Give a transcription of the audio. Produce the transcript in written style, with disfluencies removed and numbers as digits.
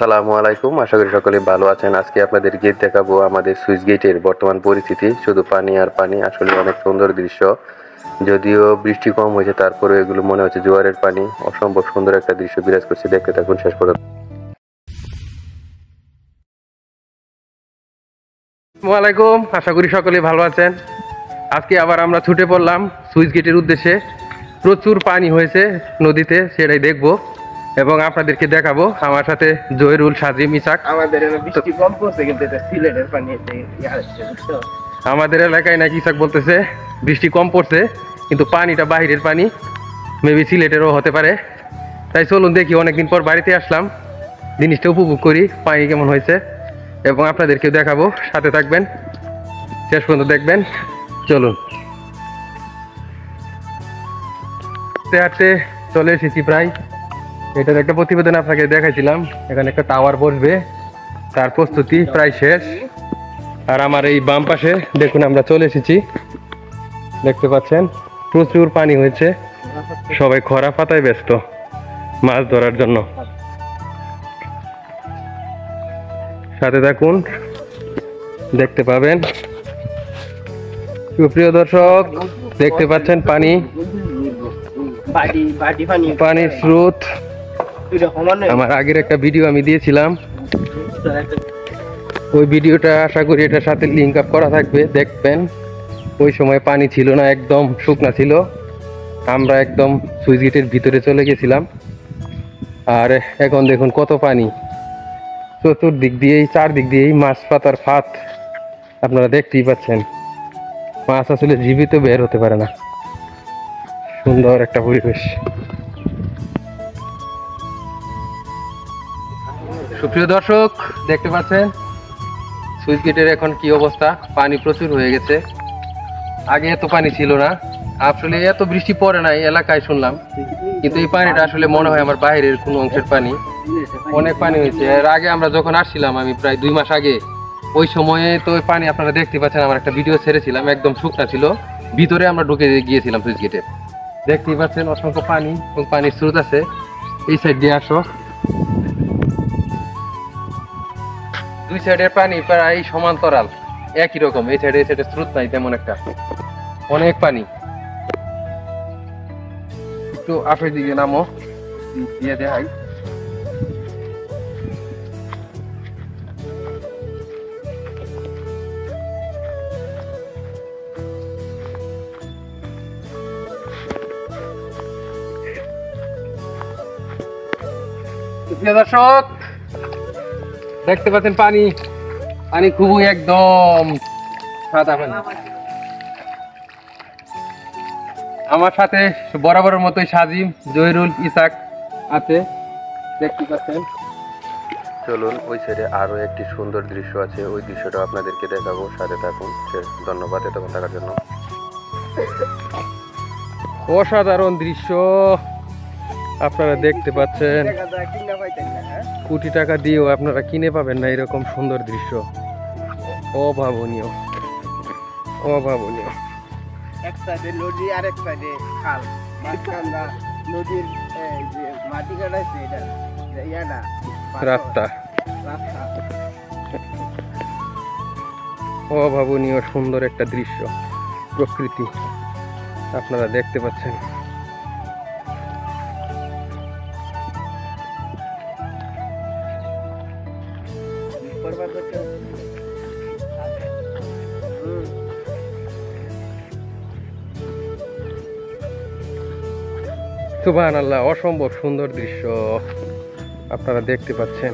আসসালামু আলাইকুম, আশা করি সকলে ভালো আছেন। আজকে আপনাদের গেট দেখাবো আমাদের সুইচ গেটের বর্তমান পরিস্থিতি। শুধু পানি আর পানি, আসলে অনেক সুন্দর দৃশ্য। যদিও বৃষ্টি কম হয়েছে, তারপরে এগুলো মনে হচ্ছে জোয়ারের পানি। অসম্ভব সুন্দর একটা দৃশ্য বিরাজ করছে, দেখতে থাকুন শেষ পর্যন্ত। আসসালামু আলাইকুম, আশা করি সকলে ভালো আছেন। আজকে আবার আমরা ছুটে পড়লাম সুইচ গেটের উদ্দেশ্যে। প্রচুর পানি হয়েছে নদীতে, সেটাই দেখবো এবং আপনাদেরকে দেখাবো। আমার সাথে জহিরুল, সাজিম, ইসাক। আমাদের বৃষ্টি কম পড়ছে, কিন্তু এটা সিলেটের পানি। আমাদের এলাকায় নাকি ইসাক বলতেছে বৃষ্টি কম পড়ছে, কিন্তু পানিটা বাহিরের পানি, মেবি সিলেটেরও হতে পারে। তাই চলুন দেখি, অনেকদিন পর বাড়িতে আসলাম, জিনিসটা উপভোগ করি, পানি কেমন হয়েছে এবং আপনাদেরকেও দেখাবো। সাথে থাকবেন, শেষ পর্যন্ত দেখবেন। চলুন। হাঁটতে হাঁটতে চলে এসেছি প্রায়। এটার একটা প্রতিবেদন আপনাকে দেখাইছিলাম। এখানে একটা টাওয়ার বসবে, তার প্রস্তুতি প্রায় শেষ। আর আমার এই বাম পাশে দেখুন, আমরা চলে এসেছি। দেখতে পাচ্ছেন প্রচুর পানি হয়েছে, সবাই খরা পাতায় ব্যস্ত মাছ ধরার জন্য। সাথে থাকুন, দেখতে পাবেন। সুপ্রিয় দর্শক, দেখতে পাচ্ছেন পানির স্রোত। আমার আগের একটা ভিডিও আমি দিয়েছিলাম, ওই ভিডিওটা আশা করি এটার সাথে লিঙ্ক আপ করা থাকবে, দেখবেন। ওই সময় পানি ছিল না, একদম শুকনা ছিল। আমরা একদম সুইচ গেটের ভিতরে চলে গেছিলাম। আর এখন দেখুন কত পানি, চতুর্দিক দিয়েই, চারদিক দিয়েই মাছ পাতার ফাঁদ। আপনারা দেখতেই পাচ্ছেন, মাছ আসলে জীবিত বের হতে পারে না। সুন্দর একটা পরিবেশ। সুপ্রিয় দর্শক, দেখতে পাচ্ছেন সুইচ গেটের এখন কি অবস্থা। পানি প্রচুর হয়ে গেছে, আগে এত পানি ছিল না। আসলে এত বৃষ্টি পড়ে না এই এলাকায় শুনলাম, কিন্তু এই পানিটা আসলে মনে হয় আমার বাইরের কোনো অংশের পানি। অনেক পানি হয়েছে। এর আগে আমরা যখন আসছিলাম, আমি প্রায় 2 মাস আগে, ওই সময়ে তো ওই পানি আপনারা দেখতে পাচ্ছেন। আমার একটা ভিডিও ছেড়েছিলাম, একদম শুকনা ছিল, ভিতরে আমরা ঢুকে গিয়েছিলাম সুইচ গেটে। দেখতেই পাচ্ছেন অসংখ্য পানি এবং পানির স্রোত আছে। এই সাইড দিয়ে আসো, দুই সাইডের পানি প্রায় সমান্তরাল, একই রকম। এই সাইডে স্রোত নাই তেমন একটা, অনেক পানি। একটু আসো দিকে নামো, দিয়ে দেখাই। দর্শক, দেখতে পাচ্ছেন পানি পানি খুবই একদম সাদা পানি। আমার সাথে বরাবরের মতোই সাজিম, জহিরুল, ইসাক আছে, দেখতে পাচ্ছেন। চলুন, ওই সাইডে আরো একটি সুন্দর দৃশ্য আছে, ওই দৃশ্যটা আপনাদেরকে দেখাবো। সাথে থাকুন। ধন্যবাদ এতক্ষণ থাকার জন্য। অসাধারণ দৃশ্য আপনারা দেখতে পাচ্ছেন। কোটি টাকা দিয়েও আপনারা কিনে পাবেন না এরকম সুন্দর দৃশ্য। অভাবনীয়, অভাবনীয়। এক সাইডে নদী, আরেক সাইডে খাল, মাঝখানটা নদীর যে মাটি কাটাইছে, এটা ইয়াটা রাস্তা। অভাবনীয় সুন্দর একটা দৃশ্য, প্রকৃতি আপনারা দেখতে পাচ্ছেন। সুবহানাল্লাহ, অসম্ভব সুন্দর দৃশ্য আপনারা দেখতে পাচ্ছেন।